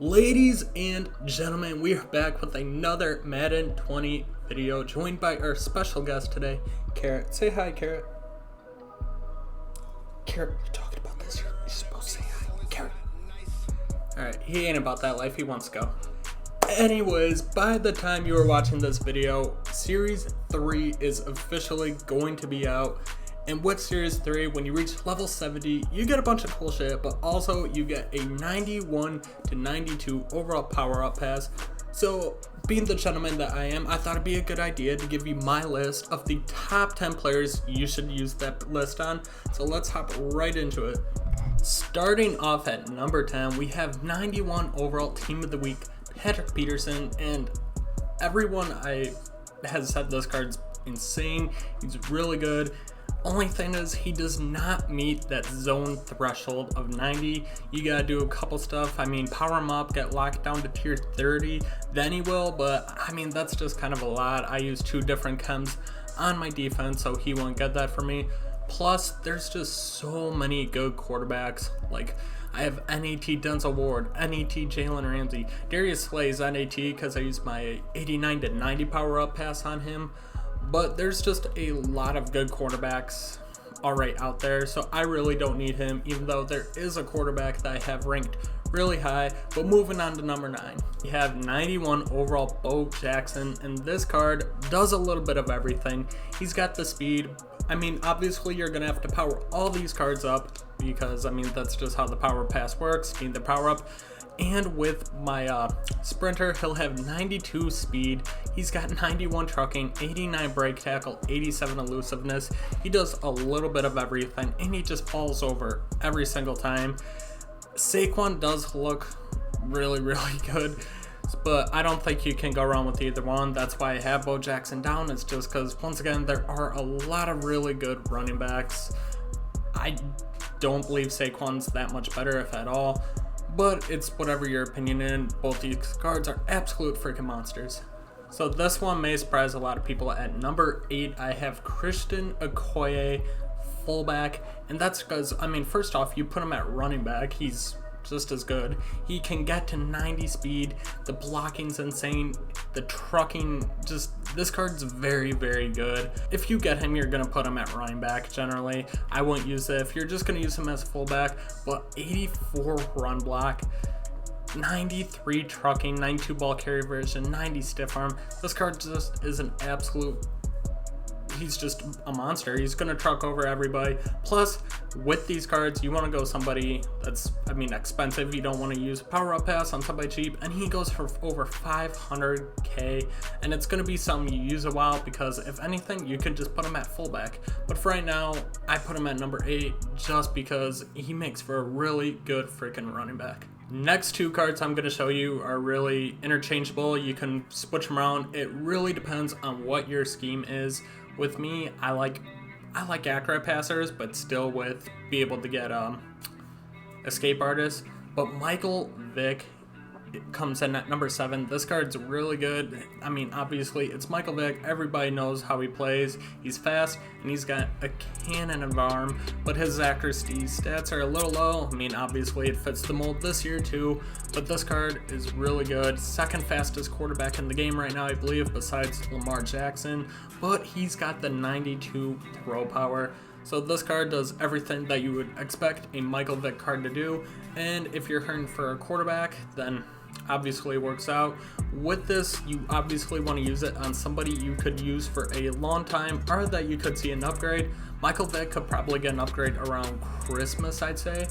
Ladies and gentlemen, we are back with another Madden 20 video, joined by our special guest today, Carrot. Say hi, Carrot. Carrot, we're talking about this. You're supposed to say hi, Carrot. Alright, he ain't about that life. He wants to go. Anyways, by the time you are watching this video, Series 3 is officially going to be out. And with Series 3, when you reach level 70, you get a bunch of cool shit, but also you get a 91 to 92 overall power-up pass. So, being the gentleman that I am, I thought it'd be a good idea to give you my list of the top 10 players you should use that list on. So let's hop right into it. Starting off at number 10, we have 91 overall Team of the Week, Patrick Peterson, and everyone has said this card's insane. He's really good. Only thing is, he does not meet that zone threshold of 90. You gotta do a couple stuff. I mean, power him up, get locked down to tier 30, then he will, but I mean, that's just kind of a lot. I use 2 different chems on my defense, so he won't get that for me. Plus, there's just so many good quarterbacks. Like, I have NAT Denzel Ward, NAT Jalen Ramsey, Darius Slay's NAT because I used my 89 to 90 power up pass on him. But there's just a lot of good quarterbacks already out there, so I really don't need him, even though there is a quarterback that I have ranked really high. But moving on to number 9, we have 91 overall Bo Jackson, and this card does a little bit of everything. He's got the speed. I mean, obviously you're gonna have to power all these cards up because, I mean, that's just how the power pass works, being the power up. And with my sprinter, he'll have 92 speed. He's got 91 trucking, 89 break tackle, 87 elusiveness. He does a little bit of everything, and he just falls over every single time. Saquon does look really good, but I don't think you can go wrong with either one. That's why I have Bo Jackson down. It's just because, once again, there are a lot of really good running backs. I don't believe Saquon's that much better, if at all. But it's whatever your opinion is. Both these cards are absolute freaking monsters. So this one may surprise a lot of people. At number 8, I have Christian Okoye, fullback. And that's because, I mean, first off, you put him at running back, he's just as good. He can get to 90 speed. The blocking's insane. The trucking, just, this card's very good. If you get him, you're gonna put him at running back generally. I wouldn't use it if you're just gonna use him as a fullback. But 84 run block, 93 trucking, 92 ball carry version, 90 stiff arm. This card just is an absolute, he's just a monster. He's gonna truck over everybody. Plus, with these cards, you want to go somebody that's, I mean, expensive. You don't want to use a power up pass on somebody cheap, and he goes for over 500k, and it's gonna be something you use a while, because if anything, you can just put him at fullback. But for right now, I put him at number 8 just because he makes for a really good freaking running back. Next 2 cards I'm going to show you are really interchangeable. You can switch them around. It really depends on what your scheme is. With me, I like accurate passers, but still be able to get escape artists. But Michael Vick comes in at number 7. This card's really good. I mean, obviously it's Michael Vick. Everybody knows how he plays. He's fast and he's got a cannon of arm, but his accuracy stats are a little low. I mean, obviously it fits the mold this year too, but this card is really good. Second fastest quarterback in the game right now, I believe, besides Lamar Jackson, but he's got the 92 throw power. So this card does everything that you would expect a Michael Vick card to do, and if you're hurting for a quarterback, then obviously it works out. With this, you obviously want to use it on somebody you could use for a long time, or that you could see an upgrade. Michael Vick could probably get an upgrade around Christmas, I'd say.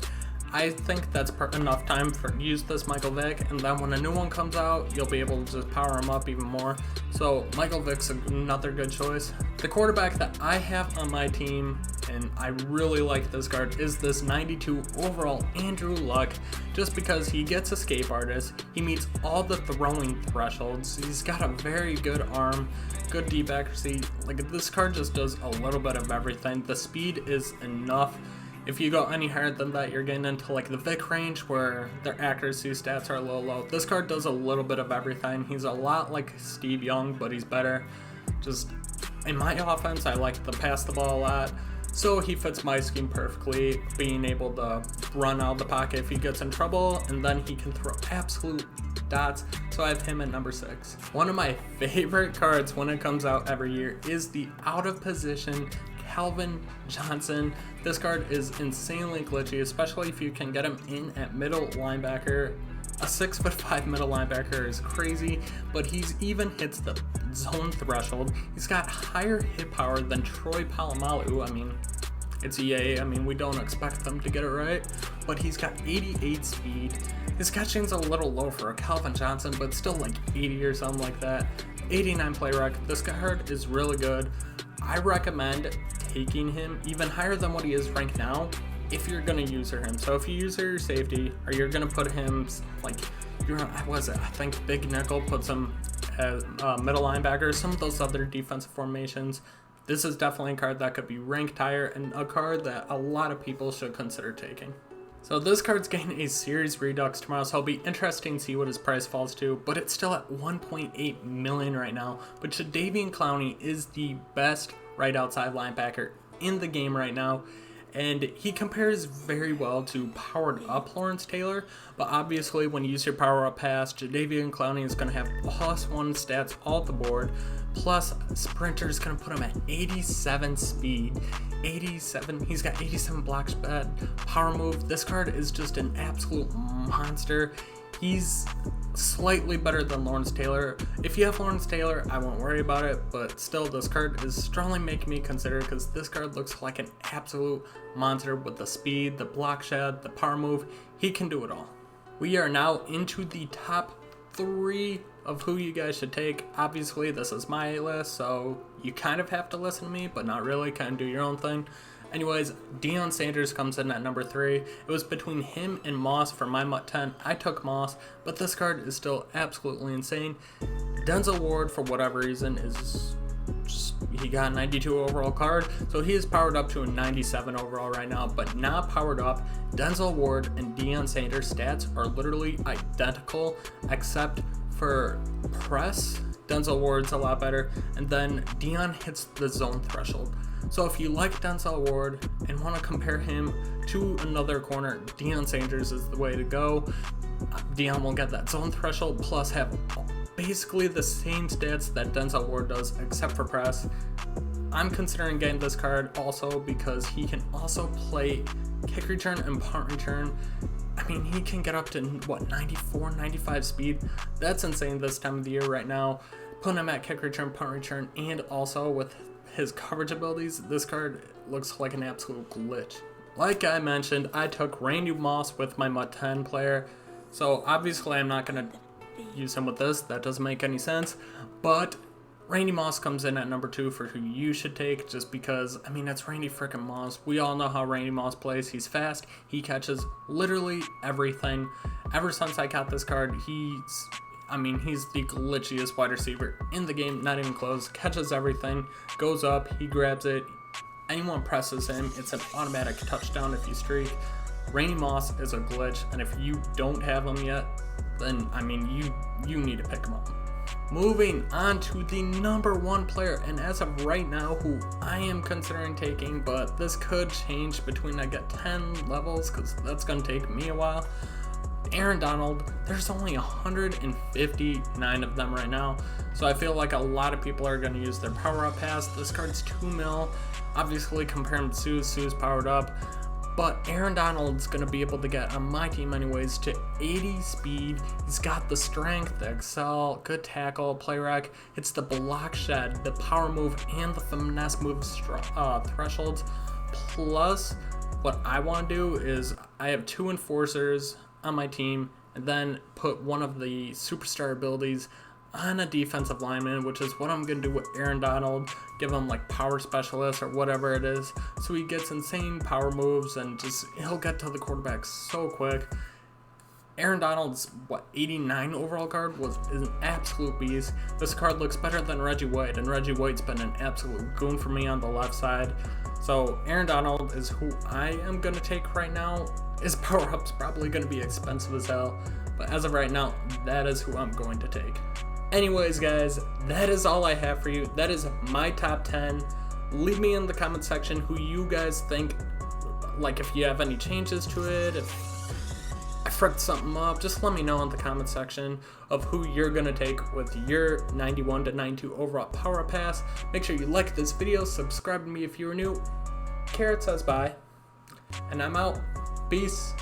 I think that's enough time to use this Michael Vick, and then when a new one comes out, you'll be able to just power him up even more. So Michael Vick's another good choice. The quarterback that I have on my team, and I really like this card, is this 92 overall Andrew Luck, just because he gets escape artist, he meets all the throwing thresholds, he's got a very good arm, good deep accuracy. Like, this card just does a little bit of everything. The speed is enough. If you go any higher than that, you're getting into like the Vick range where their accuracy stats are a little low. This card does a little bit of everything. He's a lot like Steve Young, but he's better. Just in my offense, I like to pass the ball a lot. So he fits my scheme perfectly, being able to run out of the pocket if he gets in trouble, and then he can throw absolute dots, so I have him at number 6. One of my favorite cards when it comes out every year is the out of position Calvin Johnson. This card is insanely glitchy, especially if you can get him in at middle linebacker. A 6'5" middle linebacker is crazy, but he's even hits the zone threshold. He's got higher hit power than Troy Polamalu. I mean, it's EA. I mean, we don't expect them to get it right, but he's got 88 speed. His catching's a little low for a Calvin Johnson, but still like 80 or something like that. 89 play rec. This card is really good. I recommend taking him even higher than what he is ranked now if you're gonna user him. So if you user your safety, or you're gonna put him like, I think Bkindel puts him as middle linebacker, some of those other defensive formations. This is definitely a card that could be ranked higher, and a card that a lot of people should consider taking. So this card's getting a series redux tomorrow, so it'll be interesting to see what his price falls to, but it's still at 1.8 million right now. But Jadeveon Clowney is the best right outside linebacker in the game right now, and he compares very well to powered up Lawrence Taylor, but obviously when you use your power up pass, Jadeveon Clowney is going to have +1 stats all at the board, plus sprinter is going to put him at 87 speed. 87, he's got 87 block spread, power move. This card is just an absolute monster. He's slightly better than Lawrence Taylor. If you have Lawrence Taylor, I won't worry about it, but still this card is strongly making me consider, because this card looks like an absolute monster with the speed, the block shed, the power move. He can do it all. We are now into the top 3 of who you guys should take. Obviously this is my list, so you kind of have to listen to me, but not really, kind of do your own thing. Anyways, Deion Sanders comes in at number 3. It was between him and Moss for my MUT 10. I took Moss, but this card is still absolutely insane. Denzel Ward, for whatever reason, is just, he got a 92 overall card, so he is powered up to a 97 overall right now, but not powered up. Denzel Ward and Deion Sanders stats are literally identical, except for press. Denzel Ward's a lot better, and then Deion hits the zone threshold. So if you like Denzel Ward and want to compare him to another corner, Deion Sanders is the way to go. Deion will get that zone threshold, plus have basically the same stats that Denzel Ward does, except for press. I'm considering getting this card also because he can also play kick return and punt return. I mean, he can get up to, 94, 95 speed. That's insane this time of the year right now. Putting him at kick return, punt return, and also with his coverage abilities, this card looks like an absolute glitch. Like I mentioned, I took Randy Moss with my MUT 10 player, so obviously I'm not going to use him with this. That doesn't make any sense, but Randy Moss comes in at number 2 for who you should take, just because, I mean, it's Randy frickin' Moss. We all know how Randy Moss plays. He's fast. He catches literally everything. Ever since I got this card, he's the glitchiest wide receiver in the game, not even close. Catches everything, goes up, he grabs it. Anyone presses him, it's an automatic touchdown if you streak. Randy Moss is a glitch, and if you don't have him yet, then, I mean, you need to pick him up. Moving on to the number 1 player, and as of right now, who I am considering taking, but this could change between I get 10 levels, because that's going to take me a while. Aaron Donald. There's only 159 of them right now, so I feel like a lot of people are going to use their power up pass. This card's 2 mil. Obviously compare him to Sue's powered up, but Aaron Donald's going to be able to get on my team anyways to 80 speed. He's got the strength, the excel, good tackle, play rec. It's the block shed, the power move, and the finesse move thresholds. Plus, what I want to do is I have 2 enforcers on my team, and then put one of the superstar abilities on a defensive lineman, which is what I'm going to do with Aaron Donald. Give him like power specialist or whatever it is, so he gets insane power moves and just he'll get to the quarterback so quick. Aaron Donald's 89 overall card is an absolute beast. This card looks better than Reggie White, and Reggie White's been an absolute goon for me on the left side. So Aaron Donald is who I am going to take right now. His power up's probably going to be expensive as hell, but as of right now, that is who I'm going to take. Anyways guys, that is all I have for you. That is my top 10. Leave me in the comment section who you guys think Like if you have any changes to it, if I fricked something up, just let me know in the comment section of who you're going to take with your 91 to 92 overall power pass. Make sure you like this video, subscribe to me if you're new. Carrot says bye, and I'm out. Peace.